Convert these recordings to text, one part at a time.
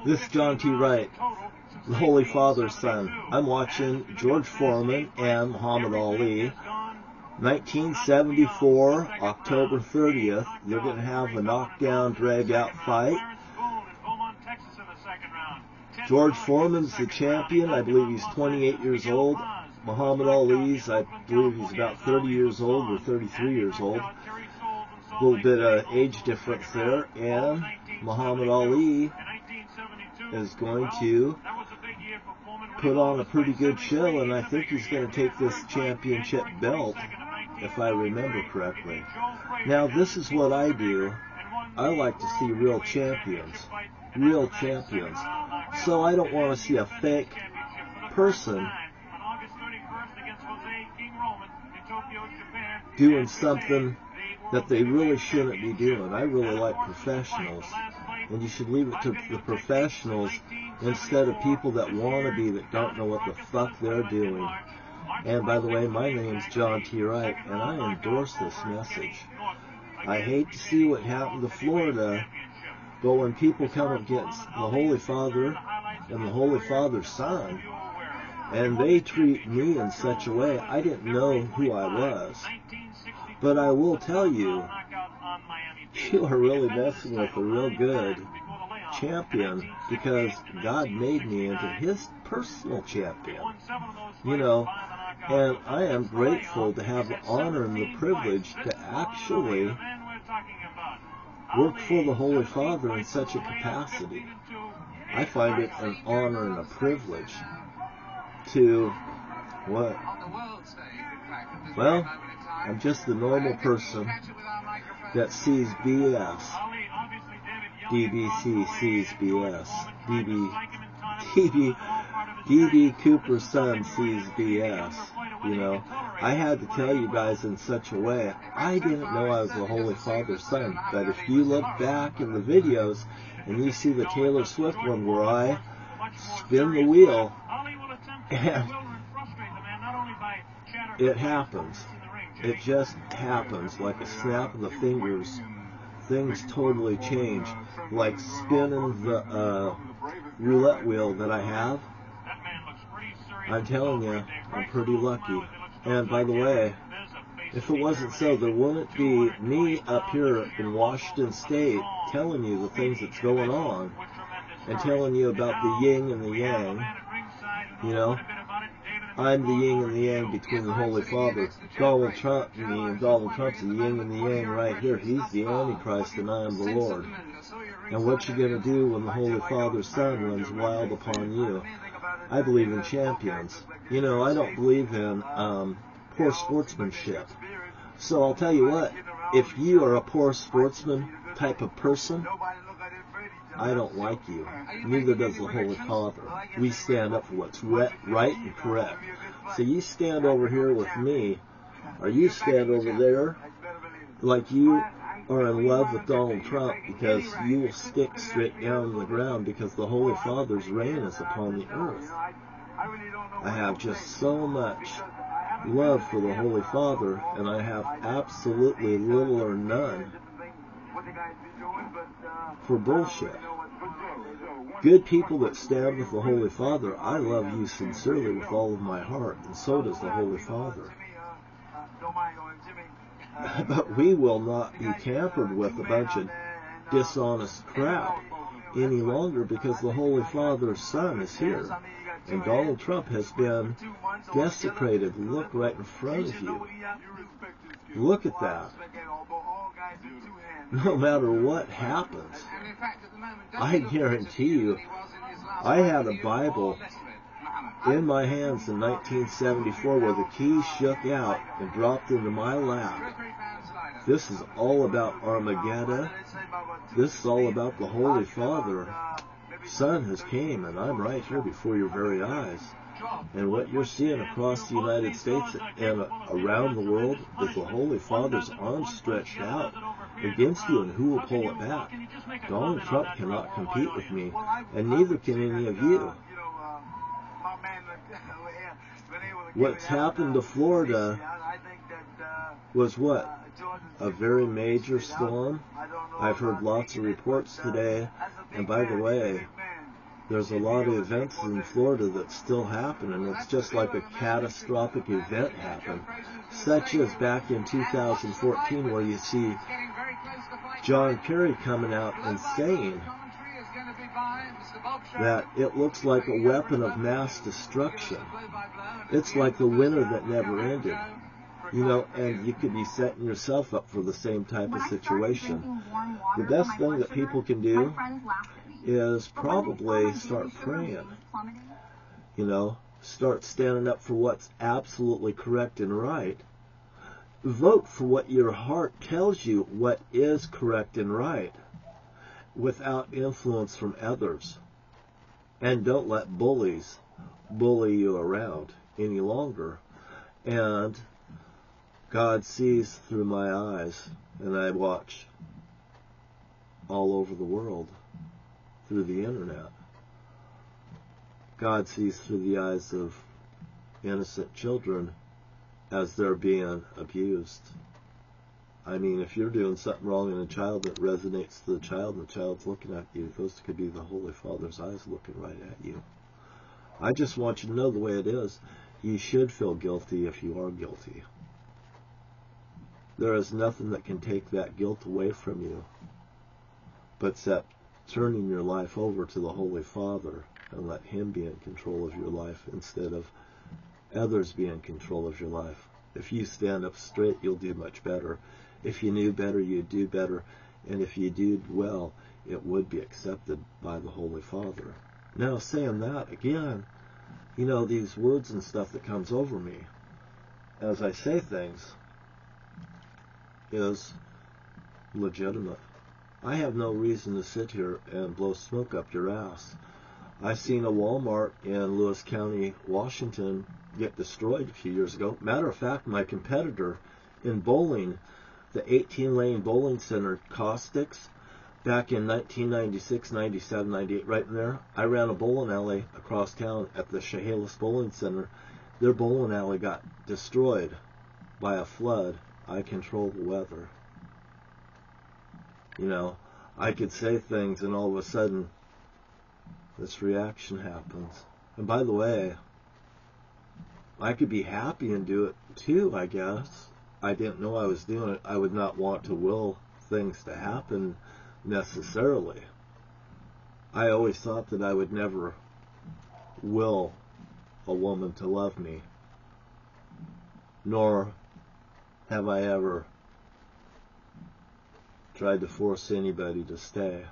This is John T. Wright, the Holy Father's son. I'm watching George Foreman and Muhammad Ali. 1974, October 30th. They're going to have a knockdown, drag-out fight. George Foreman's the champion. I believe he's 28 years old. Muhammad Ali's, I believe he's about 30 years old or 33 years old. A little bit of age difference there. And Muhammad Ali is going to put on a pretty good show, and I think he's going to take this championship belt, if I remember correctly. Now, this is what I do. I like to see real champions. Real champions. So I don't want to see a fake person doing something that they really shouldn't be doing. I really like professionals, and you should leave it to the professionals instead of people that want to be, that don't know what the fuck they're doing. And by the way, my name's John T. Wright, and I endorse this message. I hate to see what happened to Florida, but when people come against the Holy Father and the Holy Father's son, and they treat me in such a way, I didn't know who I was. But I will tell you, you are really messing with a real good champion, because God made me into His personal champion. You know, and I am grateful to have the honor and the privilege to actually work for the Holy Father in such a capacity. I find it an honor and a privilege to, what? Well, I'm just the normal person that sees BS. DBC sees BS. DB Cooper's son sees BS. You know, I had to tell you guys in such a way. I didn't know I was the Holy Father's son. But if you look back in the videos and you see the Taylor Swift one where I spin the wheel, and it happens. It just happens like a snap of the fingers. Things totally change. Like spinning the roulette wheel that I have. I'm telling you, I'm pretty lucky. And by the way, if it wasn't so, there wouldn't be me up here in Washington State telling you the things that's going on and telling you about the yin and the yang. You know, I'm the yin and the yang between the Holy Father. Donald Trump, me and Donald Trump's the yin and the yang right here. He's the Antichrist and I am the Lord. And what you going to do when the Holy Father's son runs wild upon you? I believe in champions. You know, I don't believe in poor sportsmanship. So I'll tell you what, if you are a poor sportsman type of person, I don't like you. Neither does the Holy Father. We stand up for what's right and correct. So you stand over here with me, or you stand over there like you are in love with Donald Trump, because you will stick straight down on the ground, because the Holy Father's reign is upon the earth. I have just so much love for the Holy Father, and I have absolutely little or none for bullshit. Good people that stand with the Holy Father, I love you sincerely with all of my heart, and so does the Holy Father. But we will not be tampered with a bunch of dishonest crap any longer, because the Holy Father's son is here. And Donald Trump has been desecrated. Look right in front of you. Look at that. No matter what happens, I guarantee you, I had a Bible in my hands in 1974 where the keys shook out and dropped into my lap. This is all about Armageddon. This is all about the Holy Father. Son has came, and I'm right here before your very eyes. And what you're seeing across the United States and around the world is the Holy Father's arms stretched out against you, and who will pull it back? Donald Trump cannot compete with me, and neither can any of you. What's happened to Florida was what? A very major storm. I've heard lots of reports today And by the way, there's a lot of events in Florida that still happen, and it's just like a catastrophic event happened, such as back in 2014, where you see John Kerry coming out and saying that it looks like a weapon of mass destruction. It's like the winter that never ended. You know, and you could be setting yourself up for the same type of situation. The best thing that people can do is probably start praying. You know, start standing up for what's absolutely correct and right. Vote for what your heart tells you what is correct and right, without influence from others. And don't let bullies bully you around any longer. And God sees through my eyes, and I watch all over the world through the internet. God sees through the eyes of innocent children as they're being abused. I mean, if you're doing something wrong in a child that resonates to the child, and the child's looking at you, those could be the Holy Father's eyes looking right at you. I just want you to know the way it is. You should feel guilty if you are guilty. There is nothing that can take that guilt away from you, but except turning your life over to the Holy Father and let Him be in control of your life instead of others be in control of your life. If you stand up straight, you'll do much better. If you knew better, you'd do better. And if you did well, it would be accepted by the Holy Father. Now, saying that, again, you know, these words and stuff that comes over me as I say things is legitimate. I have no reason to sit here and blow smoke up your ass. I seen a Walmart in Lewis County, Washington get destroyed a few years ago. Matter of fact, my competitor in bowling, the 18-lane bowling center, Caustics, back in 1996, 97, 98, right in there, I ran a bowling alley across town at the Chehalis Bowling Center. Their bowling alley got destroyed by a flood. I control the weather. You know, I could say things and all of a sudden this reaction happens. And by the way, I could be happy and do it too, I guess. I didn't know I was doing it. I would not want to will things to happen necessarily. I always thought that I would never will a woman to love me, nor have I ever tried to force anybody to stay.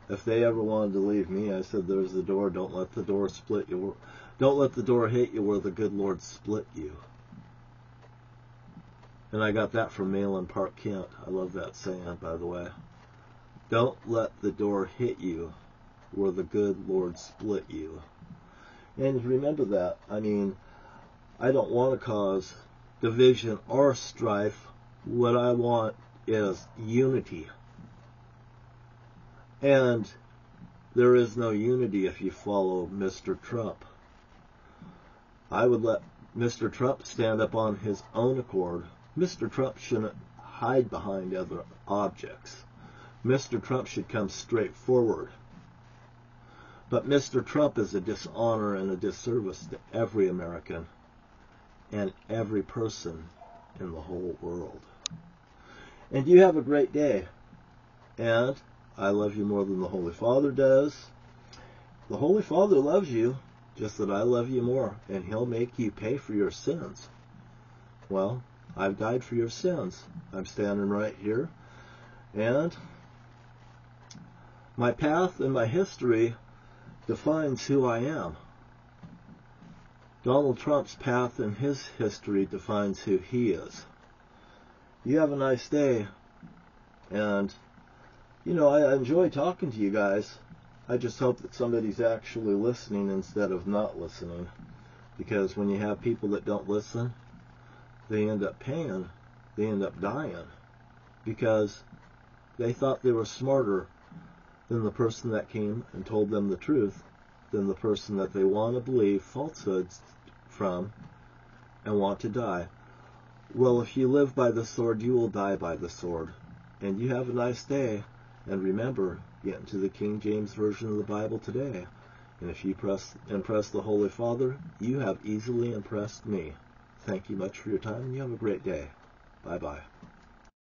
If they ever wanted to leave me, I said, there's the door. Don't let the door split you. Don't let the door hit you where the good Lord split you. And I got that from Malin Park, Kent. I love that saying, by the way. Don't let the door hit you where the good Lord split you. And remember that. I mean, I don't want to cause division or strife. What I want is unity. And there is no unity if you follow Mr. Trump. I would let Mr. Trump stand up on his own accord. Mr. Trump shouldn't hide behind other objects. Mr. Trump should come straight forward. But Mr. Trump is a dishonor and a disservice to every American and every person in the whole world. And you have a great day. And I love you more than the Holy Father does. The Holy Father loves you, just that I love you more, and He'll make you pay for your sins. Well, I've died for your sins. I'm standing right here, and my path and my history defines who I am. Donald Trump's path and his history defines who he is. You have a nice day, and you know, I enjoy talking to you guys. I just hope that somebody's actually listening instead of not listening. Because when you have people that don't listen, they end up paying. They end up dying. Because they thought they were smarter than the person that came and told them the truth, than the person that they want to believe falsehoods from and want to die. Well, if you live by the sword, you will die by the sword. And you have a nice day. And remember, get into the King James Version of the Bible today. And if you impress the Holy Father, you have easily impressed me. Thank you much for your time, and you have a great day. Bye-bye.